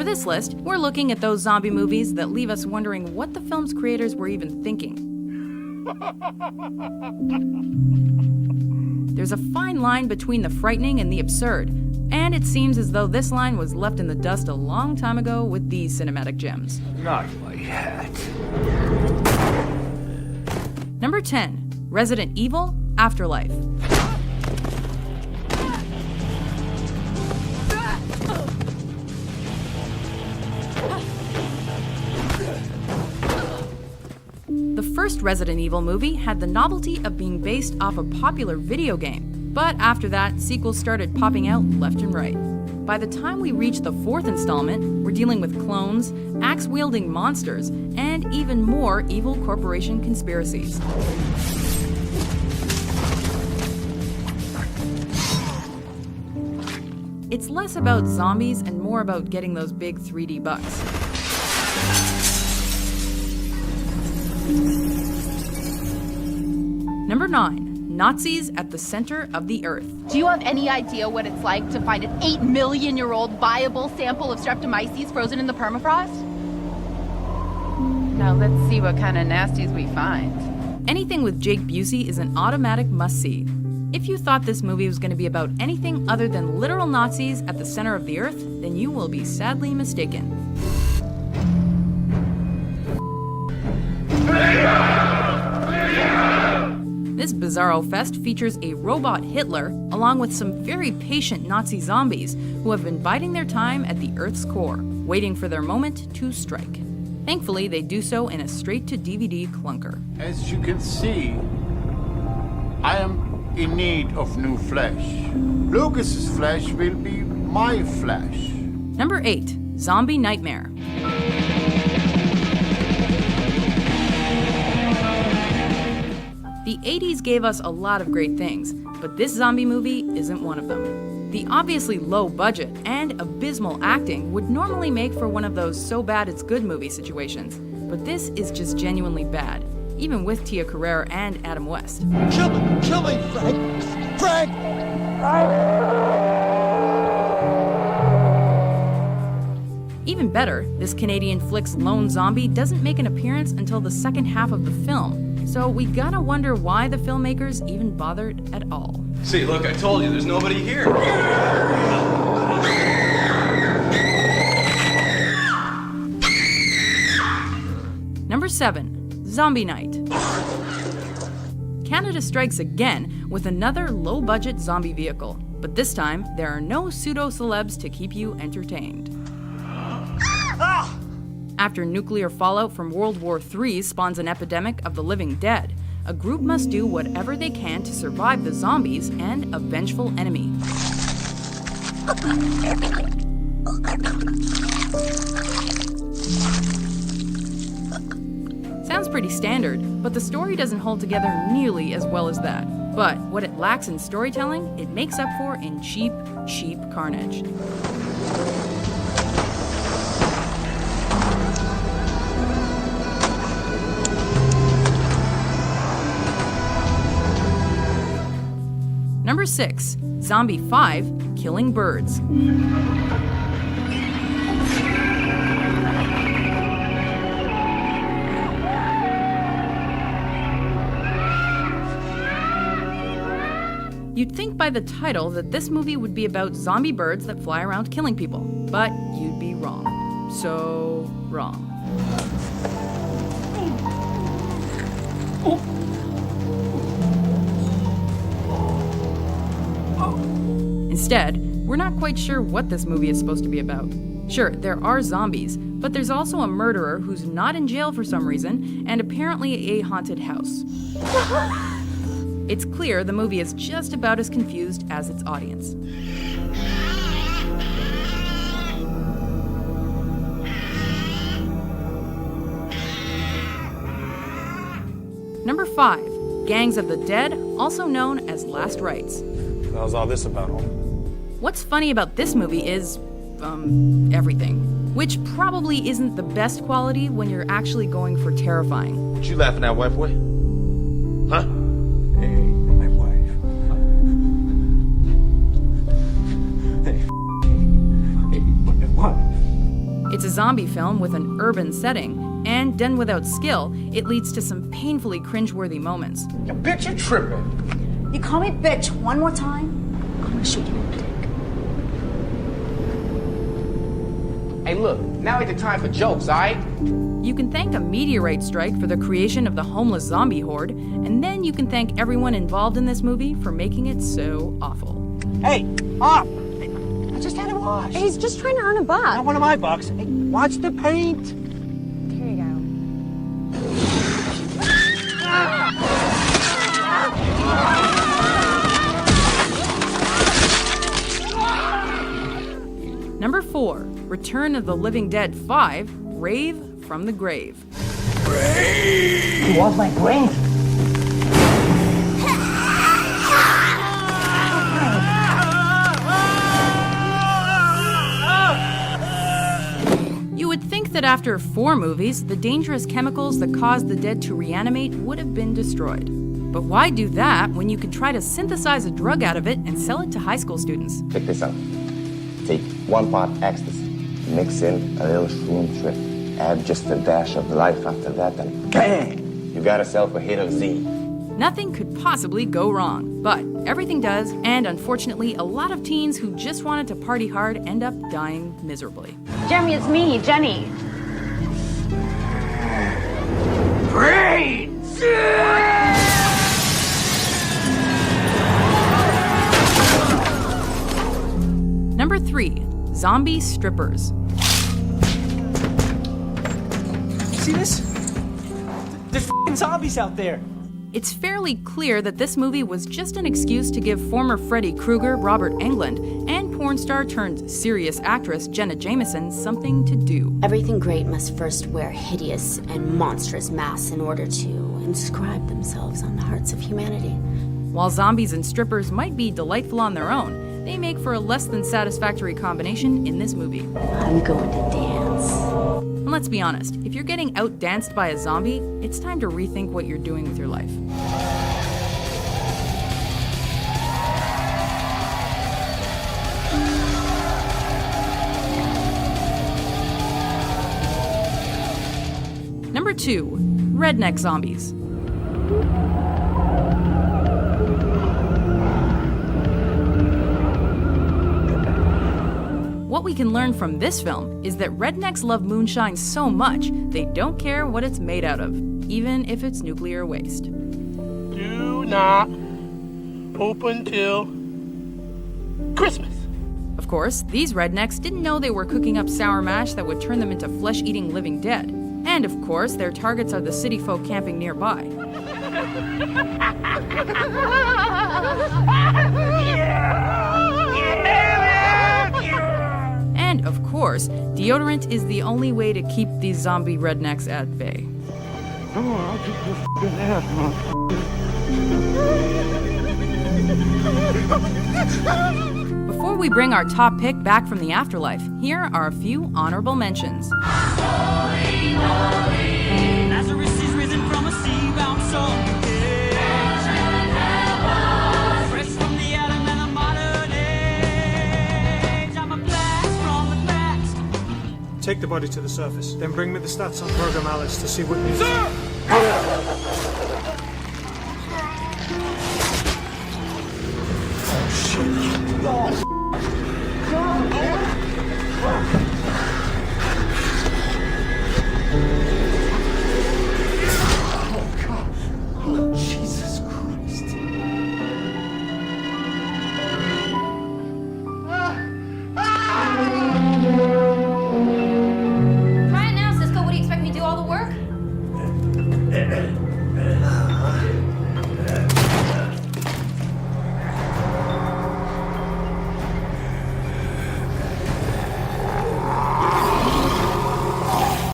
For this list, we're looking at those zombie movies that leave us wondering what the film's creators were even thinking. There's a fine line between the frightening and the absurd, and it seems as though this line was left in the dust a long time ago with these cinematic gems. Not my hat. Number 10, Resident Evil Afterlife. The first Resident Evil movie had the novelty of being based off a popular video game, but after that, sequels started popping out left and right. By the time we reach the fourth installment, we're dealing with clones, axe-wielding monsters, and even more evil corporation conspiracies. It's less about zombies and more about getting those big 3D bucks. Number 9, Nazis at the center of the earth. Do you have any idea what it's like to find an 8-million-year-old viable sample of streptomyces frozen in the permafrost? Now let's see what kind of nasties we find. Anything with Jake Busey is an automatic must-see. If you thought this movie was going to be about anything other than literal Nazis at the center of the earth, then you will be sadly mistaken. This bizarro fest features a robot Hitler, along with some very patient Nazi zombies who have been biding their time at the Earth's core, waiting for their moment to strike. Thankfully, they do so in a straight-to-DVD clunker. As you can see, I am in need of new flesh. Lucas's flesh will be my flesh. Number 8, Zombie Nightmare. The 80s gave us a lot of great things, but this zombie movie isn't one of them. The obviously low budget and abysmal acting would normally make for one of those so bad it's good movie situations, but this is just genuinely bad, even with Tia Carrere and Adam West. Kill me, Frank! Frank! Even better, this Canadian flick's lone zombie doesn't make an appearance until the second half of the film, so we gotta wonder why the filmmakers even bothered at all. See, look, I told you, there's nobody here. Number 7, Zombie Night. Canada strikes again with another low-budget zombie vehicle, but this time there are no pseudo-celebs to keep you entertained. After nuclear fallout from World War III spawns an epidemic of the living dead, a group must do whatever they can to survive the zombies and a vengeful enemy. Sounds pretty standard, but the story doesn't hold together nearly as well as that. But what it lacks in storytelling, it makes up for in cheap carnage. Number 6, Zombie 5, Killing Birds. You'd think by the title that this movie would be about zombie birds that fly around killing people, but you'd be wrong. So wrong. Instead, we're not quite sure what this movie is supposed to be about. Sure, there are zombies, but there's also a murderer who's not in jail for some reason, and apparently a haunted house. It's clear the movie is just about as confused as its audience. Number 5, Gangs of the Dead, also known as Last Rites. What was all this about? What's funny about this movie is, everything. Which probably isn't the best quality when you're actually going for terrifying. What you laughing at, white boy? Huh? Hey, my wife. Hey, my wife. zombie film with an urban setting, and done without skill, it leads to some painfully cringeworthy moments. You bitch, you tripping. You call me bitch one more time, I'm gonna shoot you in the dick. Hey, look, now ain't the time for jokes, all right? You can thank a meteorite strike for the creation of the homeless zombie horde, and then you can thank everyone involved in this movie for making it so awful. Hey, off! I just had it washed. He's just trying to earn a buck. Not one of my bucks. Hey, watch the paint. Here you go. Number 4, Return of the Living Dead 5, Rave from the Grave. You want my brain? You would think that after 4 movies, the dangerous chemicals that cause the dead to reanimate would have been destroyed. But why do that when you can try to synthesize a drug out of it and sell it to high school students? Check this out. Take 1 part ecstasy, mix in a little shroom trip, add just a dash of life after that, and bang! You got yourself a hit of Z. Nothing could possibly go wrong, but everything does, and unfortunately, a lot of teens who just wanted to party hard end up dying miserably. Jeremy, it's me, Jenny. Brains! Number 3, Zombie Strippers. See this? There's f***ing zombies out there. It's fairly clear that this movie was just an excuse to give former Freddy Krueger, Robert Englund, and porn star turned serious actress Jenna Jameson something to do. Everything great must first wear hideous and monstrous masks in order to inscribe themselves on the hearts of humanity. While zombies and strippers might be delightful on their own, they make for a less than satisfactory combination in this movie. I'm going to dance. And let's be honest, if you're getting outdanced by a zombie, it's time to rethink what you're doing with your life. Number 2, redneck zombies. What we can learn from this film is that rednecks love moonshine so much, they don't care what it's made out of, even if it's nuclear waste. Do not open till Christmas. Of course, these rednecks didn't know they were cooking up sour mash that would turn them into flesh-eating living dead. And of course, their targets are the city folk camping nearby. And of course, deodorant is the only way to keep these zombie rednecks at bay. I'll kick your f***ing ass, Before we bring our top pick back from the afterlife, here are a few honorable mentions. Lazarus is risen from a sea-bound soul. Fresh from the element of modern age. I'm a blast from the past. Take the body to the surface, then bring me the stats on Program Alice to see what news.